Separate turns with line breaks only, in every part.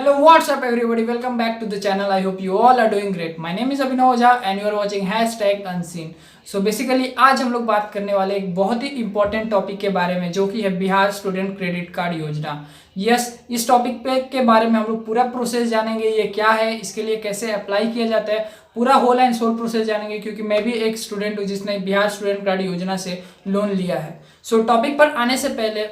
Hello, what's up everybody? Welcome back to the channel. I hope you all are doing great. My name is Abhinav Oza and you are watching #unseen. So basically आज हम लोग बात करने वाले एक बहुत ही important topic के बारे में जो कि है बिहार स्टूडेंट क्रेडिट कार्ड योजना। यस, इस टॉपिक पे के बारे में हम लोग पूरा प्रोसेस जानेंगे, ये क्या है, इसके लिए कैसे अप्लाई किया जाता है, पूरा होल एंड सोल प्रोसेस जानेंगे क्योंकि मैं भी एक स्टूडेंट हूँ जिसने बिहार स्टूडेंट कार्ड योजना से लोन लिया है। सो टॉपिक पर आने से पहले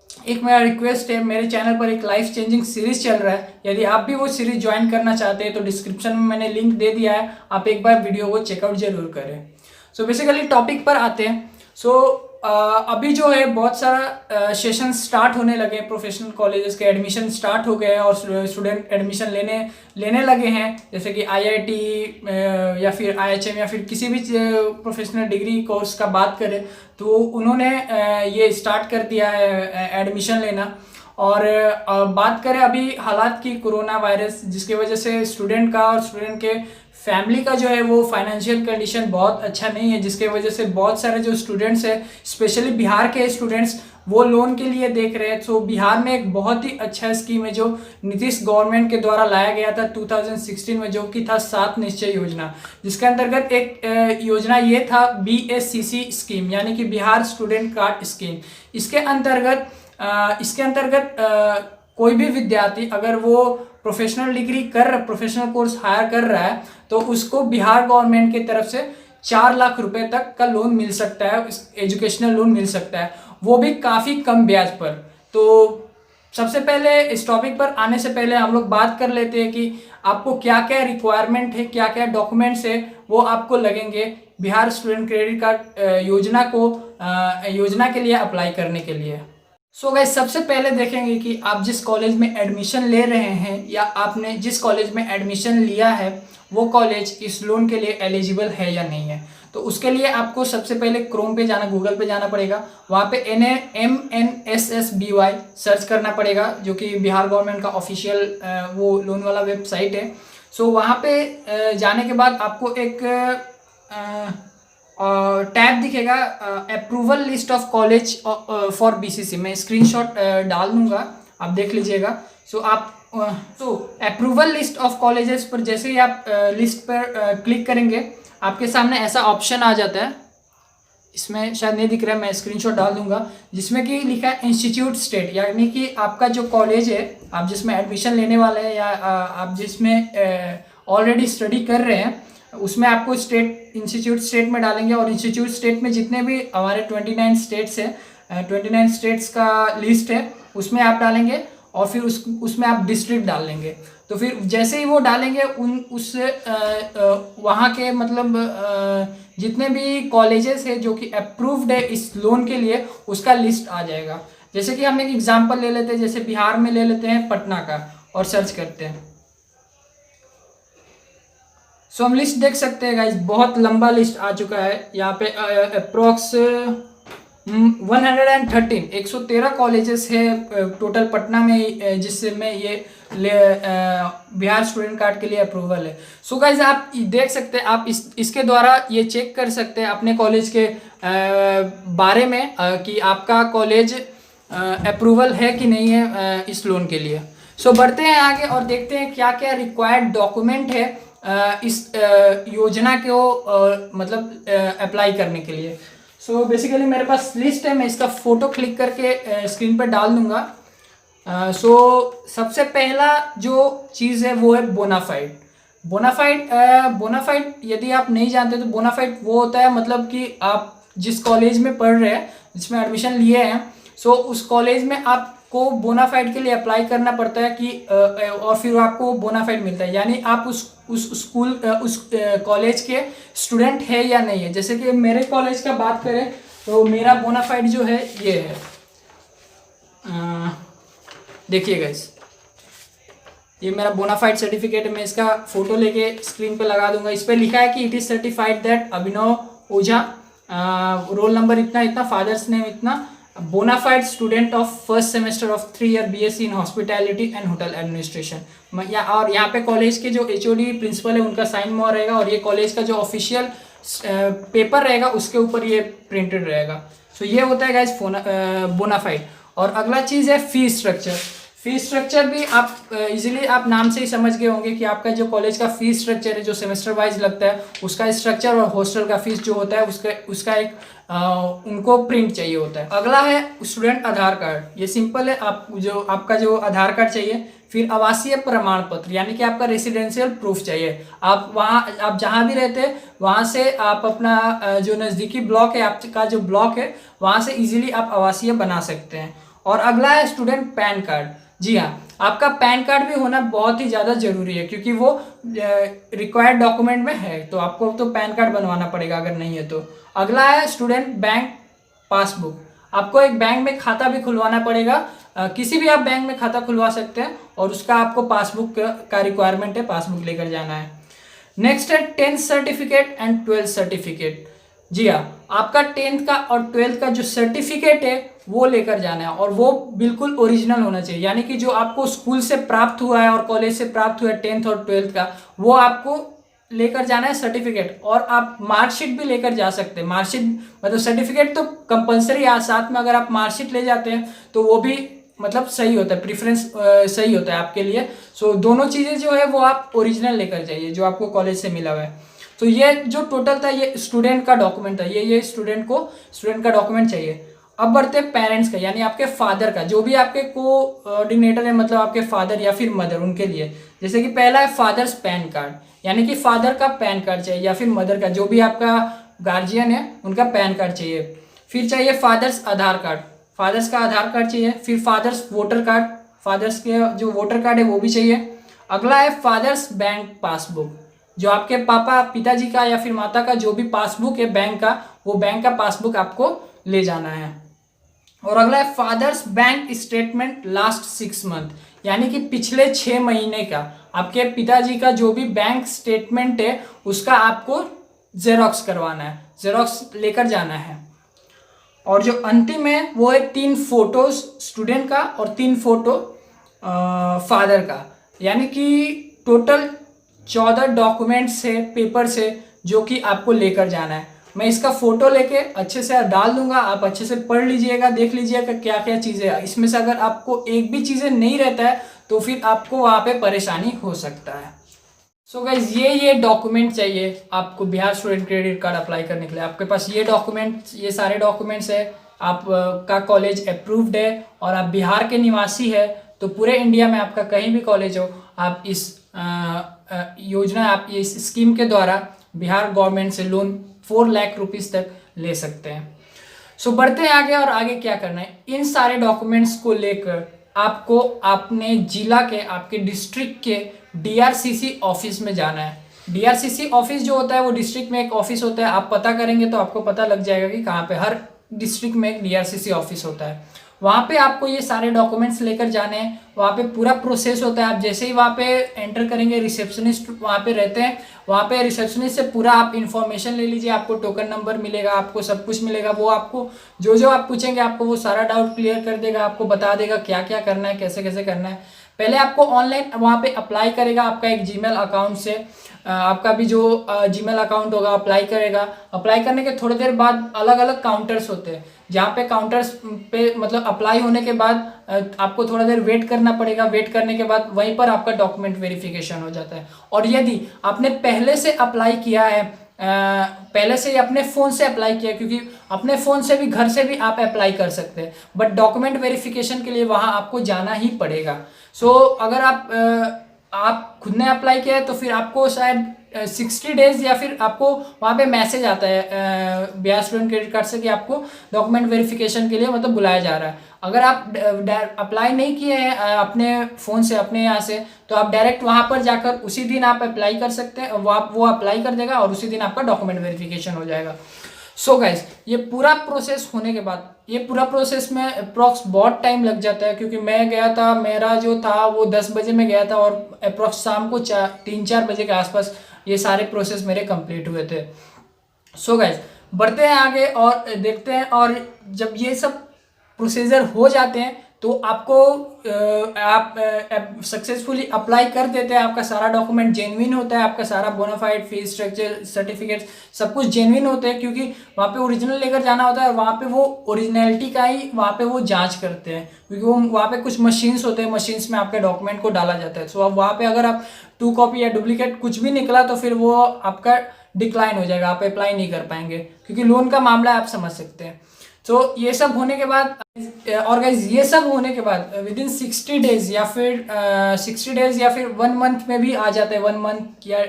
एक मेरा रिक्वेस्ट है, मेरे चैनल पर एक लाइफ चेंजिंग सीरीज चल रहा है। यदि आप भी वो सीरीज ज्वाइन करना चाहते हैं तो डिस्क्रिप्शन में मैंने लिंक दे दिया है, आप एक बार वीडियो को चेकआउट जरूर करें। सो बेसिकली टॉपिक पर आते हैं। अभी जो है बहुत सारा सेशन स्टार्ट होने लगे, प्रोफेशनल कॉलेजेस के एडमिशन स्टार्ट हो गए हैं और स्टूडेंट एडमिशन लेने लगे हैं, जैसे कि आईआईटी या फिर आईएचएम या फिर किसी भी प्रोफेशनल डिग्री कोर्स का बात करें तो उन्होंने ये स्टार्ट कर दिया है एडमिशन लेना। और बात करें अभी हालात की, कोरोना वायरस जिसकी वजह से स्टूडेंट का और स्टूडेंट के फैमिली का जो है वो फाइनेंशियल कंडीशन बहुत अच्छा नहीं है, जिसके वजह से बहुत सारे जो स्टूडेंट्स हैं, स्पेशली बिहार के स्टूडेंट्स, वो लोन के लिए देख रहे हैं। तो बिहार में एक बहुत ही अच्छा स्कीम है जो नीतीश गवर्नमेंट के द्वारा लाया गया था 2016 में, जो कि था 7 निश्चय योजना, जिसके अंतर्गत एक योजना ये था BSCC स्कीम, यानी कि बिहार स्टूडेंट कार्ड स्कीम। इसके अंतर्गत कोई भी विद्यार्थी अगर वो प्रोफेशनल कोर्स हायर कर रहा है तो उसको बिहार गवर्नमेंट की तरफ से 4 लाख रुपए तक का लोन मिल सकता है, एजुकेशनल लोन मिल सकता है, वो भी काफ़ी कम ब्याज पर। तो सबसे पहले इस टॉपिक पर आने से पहले हम लोग बात कर लेते हैं कि आपको क्या क्या रिक्वायरमेंट है, क्या क्या डॉक्यूमेंट्स है वो आपको लगेंगे बिहार स्टूडेंट क्रेडिट कार्ड योजना के लिए अप्लाई करने के लिए। सो गाइस, सबसे पहले देखेंगे कि आप जिस कॉलेज में एडमिशन ले रहे हैं या आपने जिस कॉलेज में एडमिशन लिया है वो कॉलेज इस लोन के लिए एलिजिबल है या नहीं है। तो उसके लिए आपको सबसे पहले क्रोम पे जाना, गूगल पे जाना पड़ेगा, वहाँ पे NAMNSSBY सर्च करना पड़ेगा, जो कि बिहार गवर्नमेंट का ऑफिशियल वो लोन वाला वेबसाइट है। सो वहाँ पे जाने के बाद आपको एक टैब दिखेगा, approval list of college for BCC। मैं स्क्रीनशॉट डाल दूंगा, आप देख लीजिएगा। अप्रूवल लिस्ट ऑफ कॉलेजेस पर जैसे ही आप लिस्ट पर क्लिक करेंगे आपके सामने ऐसा ऑप्शन आ जाता है, इसमें शायद नहीं दिख रहा है, मैं स्क्रीनशॉट डाल दूंगा, जिसमें कि लिखा है इंस्टीट्यूट स्टेट, यानी कि आपका जो कॉलेज है, आप जिसमें एडमिशन लेने वाले हैं या आप जिसमें ऑलरेडी स्टडी कर रहे हैं, उसमें आपको इंस्टीट्यूट स्टेट में डालेंगे। और इंस्टीट्यूट स्टेट में जितने भी हमारे 29 स्टेट्स है, 29 स्टेट्स का लिस्ट है, उसमें आप डालेंगे और फिर उसमें आप डिस्ट्रिक्ट डाल लेंगे। तो फिर जैसे ही वो डालेंगे वहाँ के मतलब जितने भी कॉलेजेस है जो कि अप्रूव्ड है इस लोन के लिए, उसका लिस्ट आ जाएगा। जैसे कि हम एक एग्जाम्पल ले लेते हैं, जैसे बिहार में ले लेते हैं पटना का और सर्च करते हैं। सो हम लिस्ट देख सकते हैं गाइज, बहुत लंबा लिस्ट आ चुका है। यहाँ पे अप्रोक्स 113 कॉलेजेस है टोटल पटना में, जिसमें ये बिहार स्टूडेंट कार्ड के लिए अप्रूवल है। सो गाइज आप देख सकते हैं, आप इसके द्वारा ये चेक कर सकते हैं अपने कॉलेज के बारे में कि आपका कॉलेज अप्रूवल है कि नहीं है इस लोन के लिए। सो बढ़ते हैं आगे और देखते हैं क्या क्या रिक्वायर्ड डॉक्यूमेंट है इस योजना को मतलब अप्लाई करने के लिए। सो बेसिकली मेरे पास लिस्ट है, मैं इसका फोटो क्लिक करके स्क्रीन पर डाल दूंगा। सबसे पहला जो चीज़ है वो है बोनाफाइड। बोनाफाइड यदि आप नहीं जानते तो बोनाफाइड वो होता है मतलब कि आप जिस कॉलेज में पढ़ रहे हैं, जिसमें एडमिशन लिए हैं, सो उस कॉलेज में आपको बोनाफाइड के लिए अप्लाई करना पड़ता है कि और फिर आपको बोनाफाइड मिलता है, यानी आप उस कॉलेज के स्टूडेंट है या नहीं है। जैसे कि मेरे कॉलेज का बात करें तो मेरा बोनाफाइड जो है ये है, देखिए गाइस, ये मेरा बोनाफाइड सर्टिफिकेट है। मैं इसका फोटो लेके स्क्रीन पे लगा दूंगा। इस पे लिखा है कि it is certified that Abhinav Ojha, roll number इतना इतना, फादर्स नेम इतना, bonafide student of first semester of 3 year BSc in hospitality and hotel administration. और यहाँ पे कॉलेज के जो HOD प्रिंसिपल है उनका साइन मोहर रहेगा और ये कॉलेज का जो ऑफिशियल पेपर रहेगा उसके ऊपर ये प्रिंटेड रहेगा। सो ये होता है गाइस बोनाफाइड। और अगला चीज़ है फी स्ट्रक्चर। फीस स्ट्रक्चर भी आप इजीली आप नाम से ही समझ गए होंगे कि आपका जो कॉलेज का फीस स्ट्रक्चर है जो सेमेस्टर वाइज लगता है उसका स्ट्रक्चर, और हॉस्टल का फीस जो होता है उसका एक उनको प्रिंट चाहिए होता है। अगला है स्टूडेंट आधार कार्ड। ये सिंपल है, आपका जो आधार कार्ड चाहिए। फिर आवासीय प्रमाण पत्र यानी कि आपका रेसिडेंशियल प्रूफ चाहिए। आप जहाँ भी रहते हैं वहाँ से आप अपना जो नज़दीकी ब्लॉक है, आपका जो ब्लॉक है वहाँ से इजीली आप आवासीय बना सकते हैं। और अगला है स्टूडेंट पैन कार्ड। जी हाँ, आपका पैन कार्ड भी होना बहुत ही ज़्यादा ज़रूरी है क्योंकि वो रिक्वायर्ड डॉक्यूमेंट में है, तो आपको तो पैन कार्ड बनवाना पड़ेगा अगर नहीं है तो। अगला है स्टूडेंट बैंक पासबुक। आपको एक बैंक में खाता भी खुलवाना पड़ेगा, किसी भी आप बैंक में खाता खुलवा सकते हैं, और उसका आपको पासबुक का रिक्वायरमेंट है, पासबुक लेकर जाना है। नेक्स्ट है 10th certificate and 12th certificate. जी हाँ, आपका 10th का और 12th का जो सर्टिफिकेट है वो लेकर जाना है, और वो बिल्कुल ओरिजिनल होना चाहिए। यानी कि जो आपको स्कूल से प्राप्त हुआ है और कॉलेज से प्राप्त हुआ है 10th और 12th का, वो आपको लेकर जाना है सर्टिफिकेट। और आप मार्कशीट भी लेकर जा सकते हैं। मार्कशीट मतलब सर्टिफिकेट तो कंपलसरी है, साथ में अगर आप मार्कशीट ले जाते हैं तो वो भी मतलब सही होता है, प्रीफरेंस सही होता है आपके लिए। सो दोनों चीज़ें जो है वो आप ओरिजिनल लेकर जाइए जो आपको कॉलेज से मिला हुआ है। तो ये जो टोटल था ये स्टूडेंट का डॉक्यूमेंट था, ये स्टूडेंट का डॉक्यूमेंट चाहिए। अब बढ़ते हैं पेरेंट्स का, यानी आपके फादर का, जो भी आपके कोऑर्डिनेटर है मतलब आपके फादर या फिर मदर, उनके लिए। जैसे कि पहला है फादर्स पैन कार्ड, यानी कि फादर का पैन कार्ड चाहिए, या फिर मदर का, जो भी आपका गार्जियन है उनका पैन कार्ड चाहिए। फिर चाहिए फादर्स आधार कार्ड, फादर्स का आधार कार्ड चाहिए। फिर फादर्स वोटर कार्ड, फादर्स के जो वोटर कार्ड है वो भी चाहिए। अगला है फादर्स बैंक पासबुक, जो आपके पिताजी का या फिर माता का जो भी पासबुक है बैंक का, वो बैंक का पासबुक आपको ले जाना है। और अगला है father's bank statement last 6 month, यानी कि पिछले 6 महीने का आपके पिताजी का जो भी बैंक स्टेटमेंट है उसका आपको जेरोक्स करवाना है, जेरोक्स लेकर जाना है। और जो अंतिम है वो है 3 फोटोज स्टूडेंट का और 3 फोटो फादर का, यानी कि टोटल 14 डॉक्यूमेंट्स है, पेपर से, जो कि आपको लेकर जाना है। मैं इसका फोटो लेके अच्छे से डाल दूंगा, आप अच्छे से पढ़ लीजिएगा, देख लीजिएगा क्या क्या चीज़ें है इसमें से। अगर आपको एक भी चीज़ें नहीं रहता है तो फिर आपको वहाँ पे परेशानी हो सकता है। सो गाइज ये डॉक्यूमेंट चाहिए आपको Bihar student credit card apply करने के लिए। आपके पास ये सारे डॉक्यूमेंट्स है, आपका कॉलेज अप्रूव्ड है और आप बिहार के निवासी है, तो पूरे इंडिया में आपका कहीं भी कॉलेज हो, आप इस योजना, आप इस स्कीम के द्वारा बिहार गवर्नमेंट से लोन 4 लाख रुपीस तक ले सकते हैं। सो बढ़ते हैं आगे, और आगे क्या करना है, इन सारे डॉक्यूमेंट्स को लेकर आपको अपने जिला के, आपके डिस्ट्रिक्ट के DRCC ऑफिस में जाना है। DRCC ऑफिस जो होता है वो डिस्ट्रिक्ट में एक ऑफिस होता है, आप पता करेंगे तो आपको पता लग जाएगा कि कहाँ पे, हर डिस्ट्रिक्ट में एक DRCC ऑफिस होता है। वहाँ पे आपको ये सारे डॉक्यूमेंट्स लेकर जाने हैं। वहाँ पे पूरा प्रोसेस होता है, आप जैसे ही वहाँ पे एंटर करेंगे, रिसेप्शनिस्ट वहाँ पे रहते हैं, वहाँ पे रिसेप्शनिस्ट से पूरा आप इन्फॉर्मेशन ले लीजिए, आपको टोकन नंबर मिलेगा, आपको सब कुछ मिलेगा। वो आपको जो आप पूछेंगे आपको वो सारा डाउट क्लियर कर देगा, आपको बता देगा क्या क्या करना है, कैसे कैसे करना है। पहले आपको ऑनलाइन वहाँ पे अप्लाई करेगा, आपका एक जीमेल अकाउंट से, आपका भी जो जीमेल अकाउंट होगा अप्लाई करेगा। अप्लाई करने के थोड़ी देर बाद अलग अलग काउंटर्स होते हैं, जहाँ पे काउंटर्स पे मतलब अप्लाई होने के बाद आपको थोड़ा देर वेट करना पड़ेगा। वेट करने के बाद वहीं पर आपका डॉक्यूमेंट वेरिफिकेशन हो जाता है। और यदि आपने पहले से अप्लाई किया है, पहले से ही अपने फ़ोन से अप्लाई किया, क्योंकि अपने फ़ोन से भी घर से भी आप अप्लाई कर सकते हैं, बट डॉक्यूमेंट वेरिफिकेशन के लिए वहाँ आपको जाना ही पड़ेगा। सो अगर आप खुद ने अप्लाई किया है तो फिर आपको शायद 60 डेज या फिर आपको वहाँ पे मैसेज आता है बिहार स्टूडेंट क्रेडिट कार्ड से कि आपको डॉक्यूमेंट वेरिफिकेशन के लिए मतलब बुलाया जा रहा है। अगर आप अप्लाई नहीं किए हैं अपने फ़ोन से, अपने यहाँ से, तो आप डायरेक्ट वहाँ पर जाकर उसी दिन आप अप्लाई कर सकते हैं, वो अप्लाई कर देगा और उसी दिन आपका डॉक्यूमेंट वेरिफिकेशन हो जाएगा। सो गाइज ये पूरा प्रोसेस होने के बाद, ये पूरा प्रोसेस में अप्रॉक्स बहुत टाइम लग जाता है, क्योंकि मैं गया था, मेरा जो था वो 10 बजे में गया था और अप्रॉक्स शाम को 3-4 बजे के आसपास ये सारे प्रोसेस मेरे कंप्लीट हुए थे। सो गाइज बढ़ते हैं आगे और देखते हैं, और जब ये सब प्रोसीजर हो जाते हैं तो आपको आप सक्सेसफुली अप्लाई कर देते हैं, आपका सारा डॉक्यूमेंट जेन्युइन होता है, आपका सारा बोनाफाइड फीस स्ट्रक्चर सर्टिफिकेट सब कुछ जेन्युइन होते हैं, क्योंकि वहाँ पे ओरिजिनल लेकर जाना होता है और वहाँ पे वो ओरिजिनलिटी का ही वहाँ पे वो जांच करते हैं, क्योंकि वो वहाँ पे कुछ मशीन्स होते हैं, मशीन्स में आपके डॉक्यूमेंट को डाला जाता है। सो अब वहाँ पे अगर आप 2 कॉपी या डुप्लीकेट कुछ भी निकला तो फिर वो आपका डिक्लाइन हो जाएगा, आप अप्लाई नहीं कर पाएंगे, क्योंकि लोन का मामला आप समझ सकते हैं। तो ये सब होने के बाद और गाइज ये सब होने के बाद विद इन 60 डेज या फिर 60 डेज या फिर 1 मंथ में भी आ जाते हैं, 1 मंथ या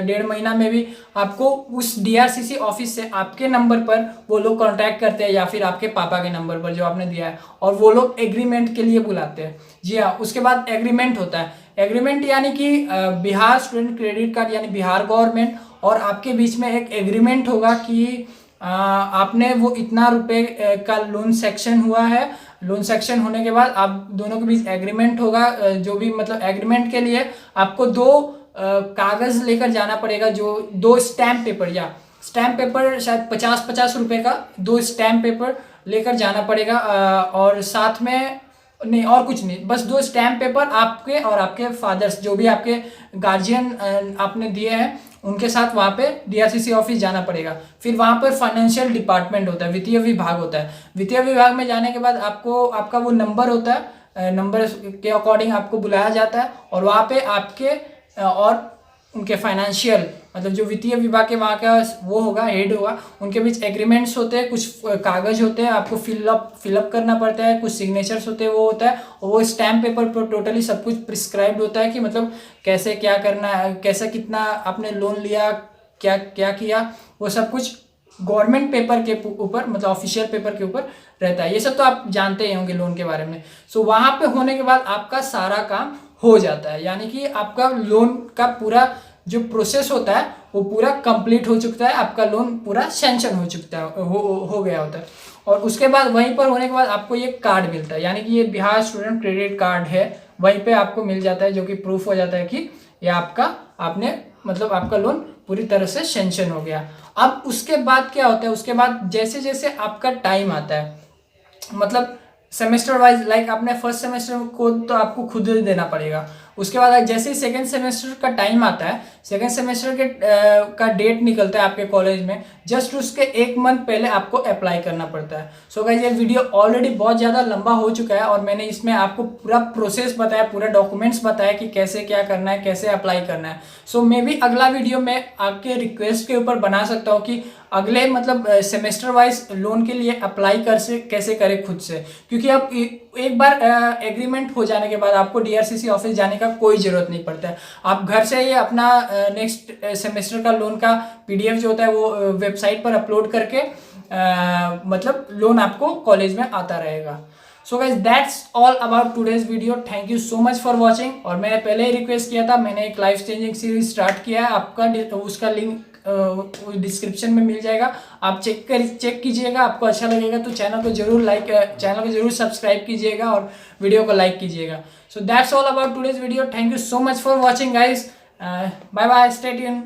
1.5 महीना में भी आपको उस DRCC ऑफिस से आपके नंबर पर वो लोग कांटेक्ट करते हैं या फिर आपके पापा के नंबर पर जो आपने दिया है, और वो लोग एग्रीमेंट के लिए बुलाते हैं। जी हाँ, उसके बाद एग्रीमेंट होता है। एग्रीमेंट यानी कि बिहार स्टूडेंट क्रेडिट कार्ड यानी बिहार गवर्नमेंट और आपके बीच में एक एग्रीमेंट होगा कि आपने वो इतना रुपए का लोन सेक्शन हुआ है। लोन सेक्शन होने के बाद आप दोनों के बीच एग्रीमेंट होगा, जो भी मतलब एग्रीमेंट के लिए आपको 2 कागज लेकर जाना पड़ेगा, जो 2 स्टैम्प पेपर या स्टैम्प पेपर शायद 50-50 रुपए का 2 स्टैम्प पेपर लेकर जाना पड़ेगा, और साथ में नहीं और कुछ नहीं, बस 2 स्टैम्प पेपर आपके और आपके फादर्स जो भी आपके गार्जियन आपने दिए हैं उनके साथ वहाँ पे DRCC ऑफिस जाना पड़ेगा। फिर वहाँ पर फाइनेंशियल डिपार्टमेंट होता है, वित्तीय विभाग होता है। वित्तीय विभाग में जाने के बाद आपको आपका वो नंबर होता है, नंबर के अकॉर्डिंग आपको बुलाया जाता है और वहाँ पे आपके और उनके फाइनेंशियल मतलब जो वित्तीय विभाग के वहाँ का वो होगा, हेड होगा, उनके बीच एग्रीमेंट्स होते हैं, कुछ कागज होते हैं, आपको फिलअप करना पड़ता है, कुछ सिग्नेचर्स होते हैं, वो होता है, और वो स्टैम्प पेपर पर टोटली सब कुछ प्रिस्क्राइब्ड होता है कि मतलब कैसे क्या करना है, कैसे कितना आपने लोन लिया, क्या क्या किया, वो सब कुछ गवर्नमेंट पेपर के ऊपर मतलब ऑफिशियल पेपर के ऊपर रहता है। ये सब तो आप जानते ही होंगे लोन के बारे में। सो वहाँ पे होने के बाद आपका सारा काम हो जाता है, यानी कि आपका लोन का पूरा जो प्रोसेस होता है वो पूरा कंप्लीट हो चुका है, आपका लोन पूरा सैंक्शन हो चुका है, हो गया होता है। और उसके बाद वहीं पर होने के बाद आपको ये कार्ड मिलता है, यानी कि ये बिहार स्टूडेंट क्रेडिट कार्ड है, वहीं पे आपको मिल जाता है, जो कि प्रूफ हो जाता है कि ये आपने मतलब आपका लोन पूरी तरह से सैंक्शन हो गया। अब उसके बाद क्या होता है, उसके बाद जैसे जैसे आपका टाइम आता है, मतलब सेमेस्टर वाइज, लाइक आपने फर्स्ट सेमेस्टर को तो आपको खुद ही देना पड़ेगा, उसके बाद जैसे ही सेकेंड सेमेस्टर का टाइम आता है, सेकेंड सेमेस्टर के का डेट निकलता है आपके कॉलेज में, जस्ट उसके 1 मंथ पहले आपको अप्लाई करना पड़ता है। सो गाइस ये वीडियो ऑलरेडी बहुत ज़्यादा लंबा हो चुका है और मैंने इसमें आपको पूरा प्रोसेस बताया, पूरा डॉक्यूमेंट्स बताया कि कैसे क्या करना है, कैसे अप्लाई करना है। सो मैं भी अगला वीडियो में आपके रिक्वेस्ट के ऊपर बना सकता हूँ कि अगले मतलब सेमेस्टर वाइज लोन के लिए अप्लाई कैसे करें खुद से, क्योंकि अब एक बार एग्रीमेंट हो जाने के बाद आपको DRCC ऑफिस जाने का कोई ज़रूरत नहीं पड़ता है। आप घर से ही अपना नेक्स्ट सेमेस्टर का लोन का PDF जो होता है वो वेबसाइट पर अपलोड करके मतलब लोन आपको कॉलेज में आता रहेगा। So guys that's all about today's video. Thank you so much for watching. और मैंने पहले ही रिक्वेस्ट किया था, मैंने एक लाइफ चेंजिंग सीरीज स्टार्ट किया है, आपका उसका लिंक डिस्क्रिप्शन में मिल जाएगा, आप चेक कीजिएगा। आपको अच्छा लगेगा तो चैनल को जरूर सब्सक्राइब कीजिएगा और वीडियो को लाइक कीजिएगा। So that's all about today's video. Thank you so much for watching guys. Bye bye, stay tuned.